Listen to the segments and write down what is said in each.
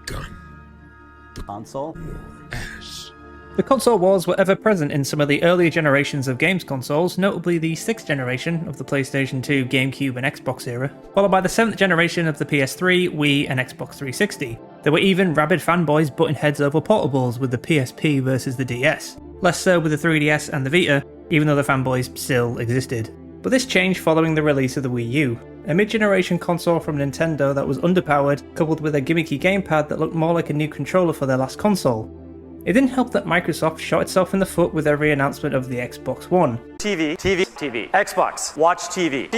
begun. Console? As The console wars were ever present in some of the earlier generations of games consoles, notably the 6th generation of the PlayStation 2, GameCube and Xbox era, followed by the 7th generation of the PS3, Wii and Xbox 360. There were even rabid fanboys butting heads over portables with the PSP versus the DS. Less so with the 3DS and the Vita, even though the fanboys still existed. But this changed following the release of the Wii U, a mid-generation console from Nintendo that was underpowered, coupled with a gimmicky gamepad that looked more like a new controller for their last console. It didn't help that Microsoft shot itself in the foot with every announcement of the Xbox One. TV, Xbox, watch TV,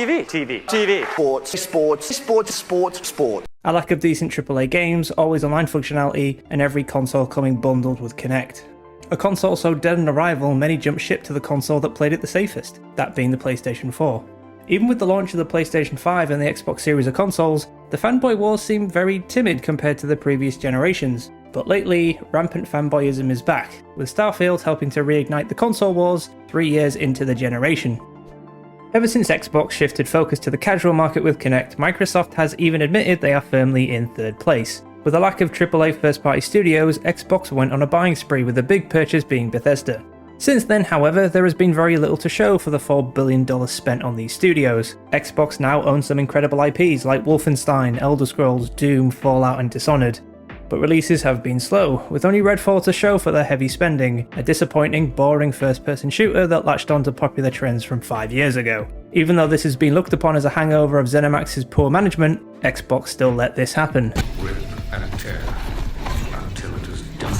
sport. A lack of decent AAA games, always online functionality, and every console coming bundled with Kinect. A console so dead on arrival, many jumped ship to the console that played it the safest, that being the PlayStation 4. Even with the launch of the PlayStation 5 and the Xbox series of consoles, the fanboy wars seemed very timid compared to the previous generations. But lately, rampant fanboyism is back, with Starfield helping to reignite the console wars 3 years into the generation. Ever since Xbox shifted focus to the casual market with Kinect, Microsoft has even admitted they are firmly in third place. With a lack of AAA first-party studios, Xbox went on a buying spree with the big purchase being Bethesda. Since then, however, there has been very little to show for the $4 billion spent on these studios. Xbox now owns some incredible IPs like Wolfenstein, Elder Scrolls, Doom, Fallout and Dishonored. But releases have been slow, with only Redfall to show for their heavy spending, a disappointing, boring first-person shooter that latched onto popular trends from 5 years ago. Even though this has been looked upon as a hangover of ZeniMax's poor management, Xbox still let this happen. rip and tear until it is done.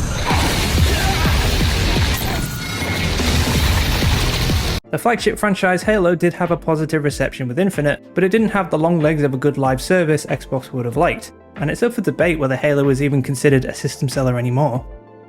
The flagship franchise Halo did have a positive reception with Infinite, but it didn't have the long legs of a good live service Xbox would have liked, and it's up for debate whether Halo was even considered a system seller anymore.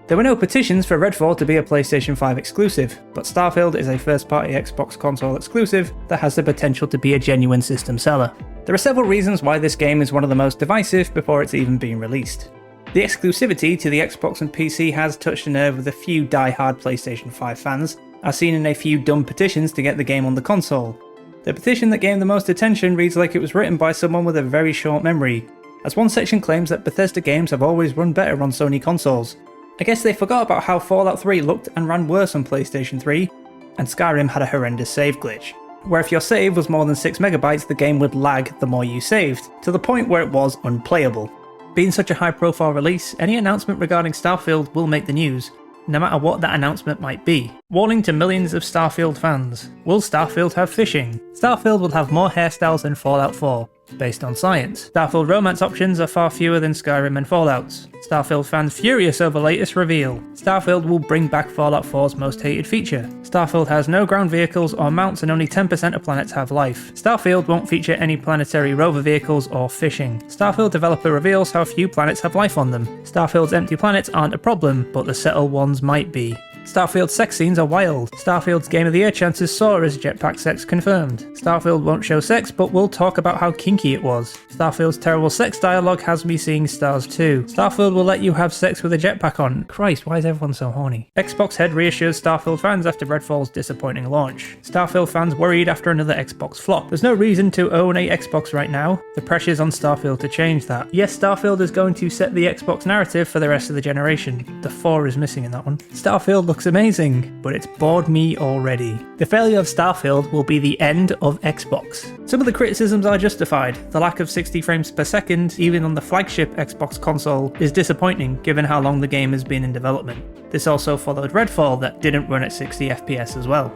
There were no petitions for Redfall to be a PlayStation 5 exclusive, but Starfield is a first-party Xbox console exclusive that has the potential to be a genuine system seller. There are several reasons why this game is one of the most divisive before it's even been released. The exclusivity to the Xbox and PC has touched a nerve with a few die-hard PlayStation 5 fans, as seen in a few dumb petitions to get the game on the console. The petition that gained the most attention reads like it was written by someone with a very short memory, as one section claims that Bethesda games have always run better on Sony consoles. I guess they forgot about how Fallout 3 looked and ran worse on PlayStation 3, and Skyrim had a horrendous save glitch, where if your save was more than 6 megabytes the game would lag the more you saved, to the point where it was unplayable. Being such a high profile release, any announcement regarding Starfield will make the news, no matter what that announcement might be. Warning to millions of Starfield fans. Will Starfield have fishing? Starfield will have more hairstyles than Fallout 4, based on science. Starfield romance options are far fewer than Skyrim and Fallout's. Starfield fans furious over latest reveal. Starfield will bring back Fallout 4's most hated feature. Starfield has no ground vehicles or mounts and only 10% of planets have life. Starfield won't feature any planetary rover vehicles or fishing. Starfield developer reveals how few planets have life on them. Starfield's empty planets aren't a problem, but the settled ones might be. Starfield's sex scenes are wild. Starfield's Game of the Year chances saw as jetpack sex confirmed. Starfield won't show sex, but will talk about how kinky it was. Starfield's terrible sex dialogue has me seeing stars too. Starfield will let you have sex with a jetpack on. Christ, why is everyone so horny? Xbox head reassures Starfield fans after Redfall's disappointing launch. Starfield fans worried after another Xbox flop. There's no reason to own a Xbox right now. The pressure's on Starfield to change that. Yes, Starfield is going to set the Xbox narrative for the rest of the generation. The 4 is missing in that one. Starfield looks amazing, but it's bored me already. The failure of Starfield will be the end of Xbox. Some of the criticisms are justified. The lack of 60 frames per second, even on the flagship Xbox console, is disappointing given how long the game has been in development. This also followed Redfall that didn't run at 60 FPS as well.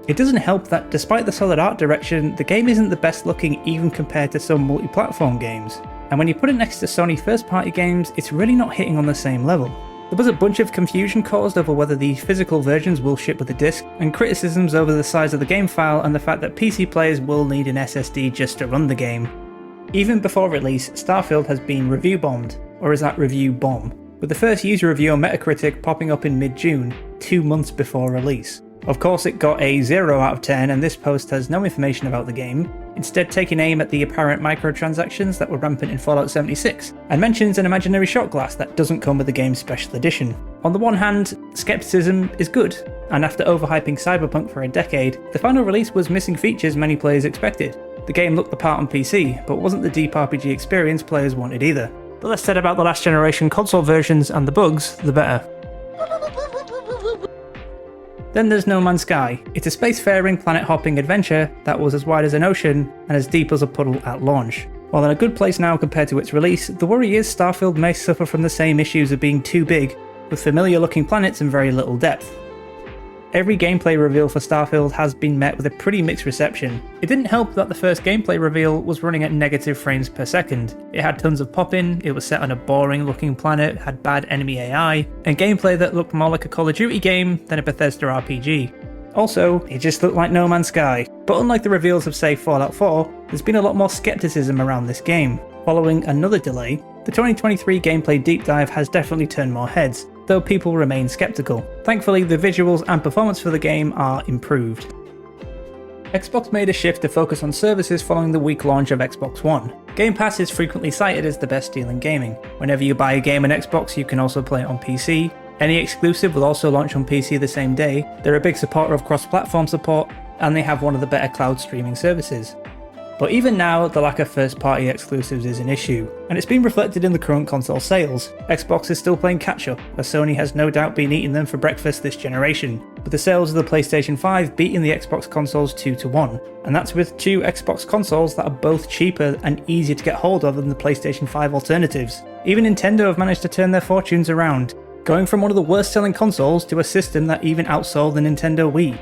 It doesn't help that despite the solid art direction, the game isn't the best looking even compared to some multi-platform games. And when you put it next to Sony first-party games, it's really not hitting on the same level. There was a bunch of confusion caused over whether the physical versions will ship with a disc, and criticisms over the size of the game file and the fact that PC players will need an SSD just to run the game. Even before release, Starfield has been review bombed, or is that review bomb, with the first user review on Metacritic popping up in mid-June, 2 months before release. Of course it got a 0 out of 10 and this post has no information about the game, instead taking aim at the apparent microtransactions that were rampant in Fallout 76, and mentions an imaginary shot glass that doesn't come with the game's special edition. On the one hand, skepticism is good, and after overhyping Cyberpunk for a decade, the final release was missing features many players expected. The game looked the part on PC, but wasn't the deep RPG experience players wanted either. The less said about the last generation console versions and the bugs, the better. Then there's No Man's Sky. It's a spacefaring, planet-hopping adventure that was as wide as an ocean and as deep as a puddle at launch. While in a good place now compared to its release, the worry is Starfield may suffer from the same issues of being too big, with familiar-looking planets and very little depth. Every gameplay reveal for Starfield has been met with a pretty mixed reception. It didn't help that the first gameplay reveal was running at negative frames per second. It had tons of pop-in, it was set on a boring looking planet, had bad enemy AI, and gameplay that looked more like a Call of Duty game than a Bethesda RPG. Also, it just looked like No Man's Sky. But unlike the reveals of say Fallout 4, there's been a lot more skepticism around this game. Following another delay, the 2023 gameplay deep dive has definitely turned more heads, though people remain skeptical. Thankfully, the visuals and performance for the game are improved. Xbox made a shift to focus on services following the weak launch of Xbox One. Game Pass is frequently cited as the best deal in gaming. Whenever you buy a game on Xbox, you can also play it on PC. Any exclusive will also launch on PC the same day. They're a big supporter of cross-platform support, and they have one of the better cloud streaming services. But even now, the lack of first-party exclusives is an issue, and it's been reflected in the current console sales. Xbox is still playing catch-up, as Sony has no doubt been eating them for breakfast this generation, with the sales of the PlayStation 5 beating the Xbox consoles 2-1, and that's with two Xbox consoles that are both cheaper and easier to get hold of than the PlayStation 5 alternatives. Even Nintendo have managed to turn their fortunes around, going from one of the worst-selling consoles to a system that even outsold the Nintendo Wii.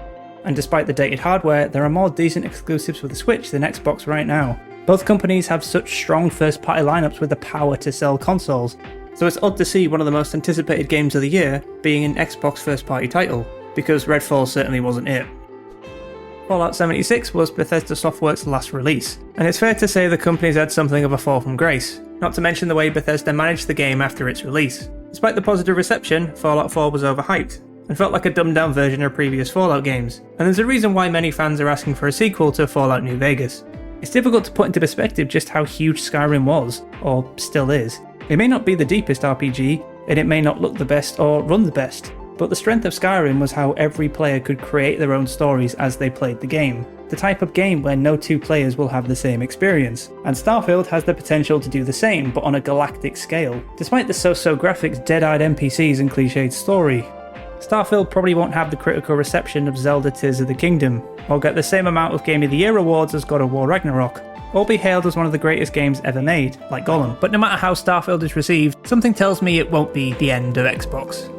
And despite the dated hardware, there are more decent exclusives for the Switch than Xbox right now. Both companies have such strong first-party lineups with the power to sell consoles, so it's odd to see one of the most anticipated games of the year being an Xbox first-party title, because Redfall certainly wasn't it. Fallout 76 was Bethesda Softworks' last release, and it's fair to say the company's had something of a fall from grace, not to mention the way Bethesda managed the game after its release. Despite the positive reception, Fallout 4 was overhyped, and felt like a dumbed-down version of previous Fallout games, and there's a reason why many fans are asking for a sequel to Fallout New Vegas. It's difficult to put into perspective just how huge Skyrim was, or still is. It may not be the deepest RPG, and it may not look the best or run the best, but the strength of Skyrim was how every player could create their own stories as they played the game. The type of game where no two players will have the same experience, and Starfield has the potential to do the same, but on a galactic scale, despite the so-so graphics, dead-eyed NPCs and cliched story. Starfield probably won't have the critical reception of Zelda Tears of the Kingdom, or get the same amount of Game of the Year awards as God of War Ragnarok, or be hailed as one of the greatest games ever made, like Gollum. But no matter how Starfield is received, something tells me it won't be the end of Xbox.